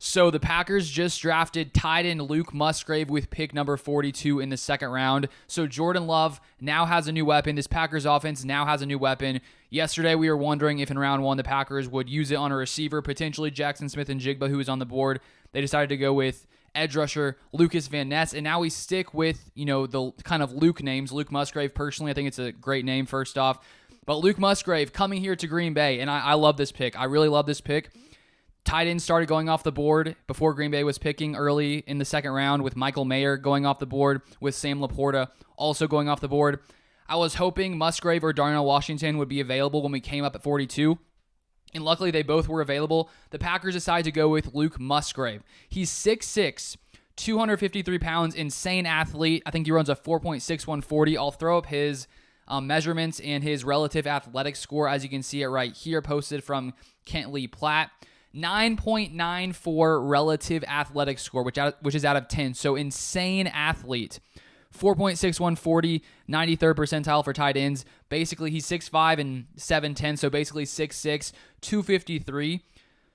So the Packers just drafted tight end Luke Musgrave with pick number 42 in the second round. So Jordan Love now has a new weapon. This Packers offense now has a new weapon. Yesterday we were wondering if in round one the Packers would use it on a receiver, potentially Jackson Smith-Njigba, who was on the board. They decided to go with edge rusher Lucas Van Ness, and now we stick with, the kind of Luke names. Luke Musgrave, personally, I think it's a great name, first off. But Luke Musgrave coming here to Green Bay, and I love this pick. I really love this pick. Tight end started going off the board before Green Bay was picking early in the second round, with Michael Mayer going off the board, with Sam Laporta also going off the board. I was hoping Musgrave or Darnell Washington would be available when we came up at 42. And luckily, they both were available. The Packers decided to go with Luke Musgrave. He's 6'6", 253 pounds, insane athlete. I think he runs a 4.61 40. I'll throw up his measurements and his relative athletic score, as you can see it right here, posted from Kent Lee Platt. 9.94 relative athletic score, which is out of 10. So insane athlete. 4.61 40, 93rd percentile for tight ends. Basically, he's 6'5 and 7'10, so basically 6'6", 253.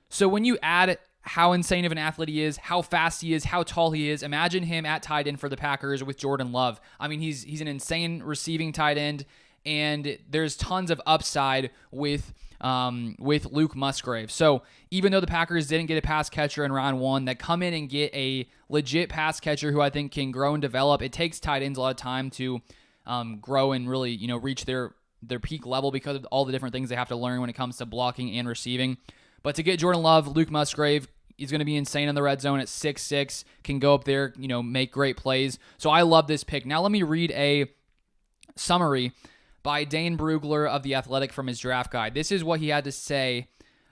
So when you add how insane of an athlete he is, how fast he is, how tall he is, imagine him at tight end for the Packers with Jordan Love. I mean, he's an insane receiving tight end, and there's tons of upside with Luke Musgrave. So even though the Packers didn't get a pass catcher in round one, that come in and get a legit pass catcher who I think can grow and develop. It takes tight ends a lot of time to grow and really, reach their peak level because of all the different things they have to learn when it comes to blocking and receiving. But to get Jordan Love, Luke Musgrave, he's going to be insane in the red zone at 6'6", can go up there, make great plays. So I love this pick. Now let me read a summary by Dane Brugler of The Athletic from his draft guide. This is what he had to say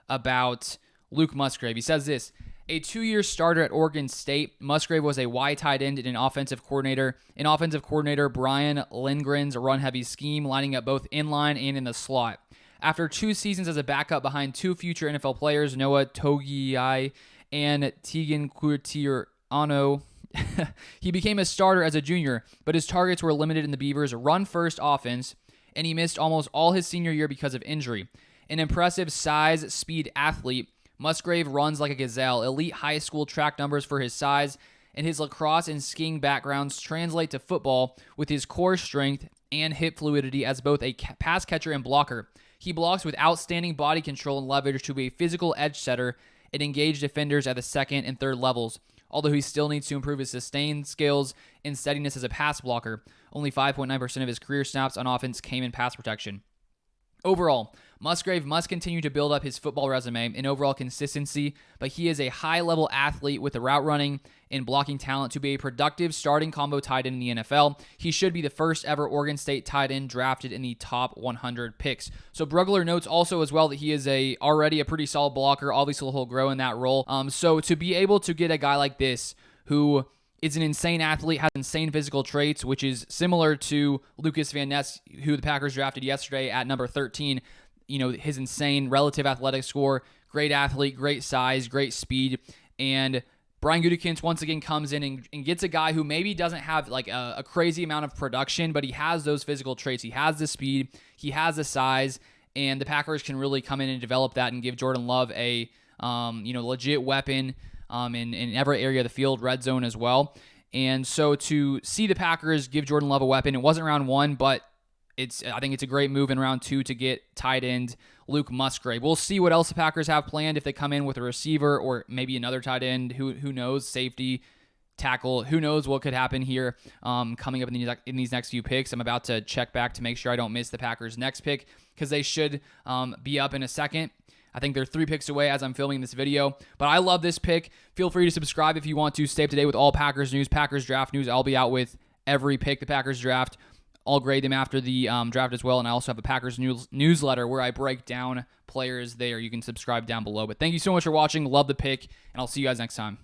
about Luke Musgrave. He says this: a 2-year starter at Oregon State, Musgrave was a Y tight end and an offensive coordinator. Brian Lindgren's run-heavy scheme, lining up both inline and in the slot. After 2 seasons as a backup behind 2 future NFL players, Noah Togiai and Tegan Curtierano, he became a starter as a junior, but his targets were limited in the Beavers' run-first offense, and he missed almost all his senior year because of injury. An impressive size, speed athlete, Musgrave runs like a gazelle. Elite high school track numbers for his size, and his lacrosse and skiing backgrounds translate to football with his core strength and hip fluidity as both a pass catcher and blocker. He blocks with outstanding body control and leverage to be a physical edge setter and engage defenders at the second and third levels, although he still needs to improve his sustained skills and steadiness as a pass blocker. Only 5.9% of his career snaps on offense came in pass protection. Overall, Musgrave must continue to build up his football resume and overall consistency, but he is a high-level athlete with the route running and blocking talent to be a productive starting combo tight end in the NFL. He should be the first ever Oregon State tight end drafted in the top 100 picks. So Brugler notes also as well that he is already a pretty solid blocker. Obviously, he'll grow in that role. So to be able to get a guy like this who is an insane athlete, has insane physical traits, which is similar to Lucas Van Ness, who the Packers drafted yesterday at number 13. His insane relative athletic score, great athlete, great size, great speed. And Brian Gutekunst once again comes in and gets a guy who maybe doesn't have like a crazy amount of production, but he has those physical traits. He has the speed, he has the size, and the Packers can really come in and develop that and give Jordan Love a legit weapon in every area of the field, red zone as well. And so to see the Packers give Jordan Love a weapon, it wasn't round one, but I think it's a great move in round 2 to get tight end Luke Musgrave. We'll see what else the Packers have planned if they come in with a receiver or maybe another tight end. Who knows? Safety, tackle. Who knows what could happen here coming up in these next few picks. I'm about to check back to make sure I don't miss the Packers' next pick because they should be up in a second. I think they're 3 picks away as I'm filming this video. But I love this pick. Feel free to subscribe if you want to. Stay up to date with all Packers news, Packers draft news. I'll be out with every pick the Packers draft. I'll grade them after the draft as well. And I also have a Packers newsletter where I break down players there. You can subscribe down below. But thank you so much for watching. Love the pick. And I'll see you guys next time.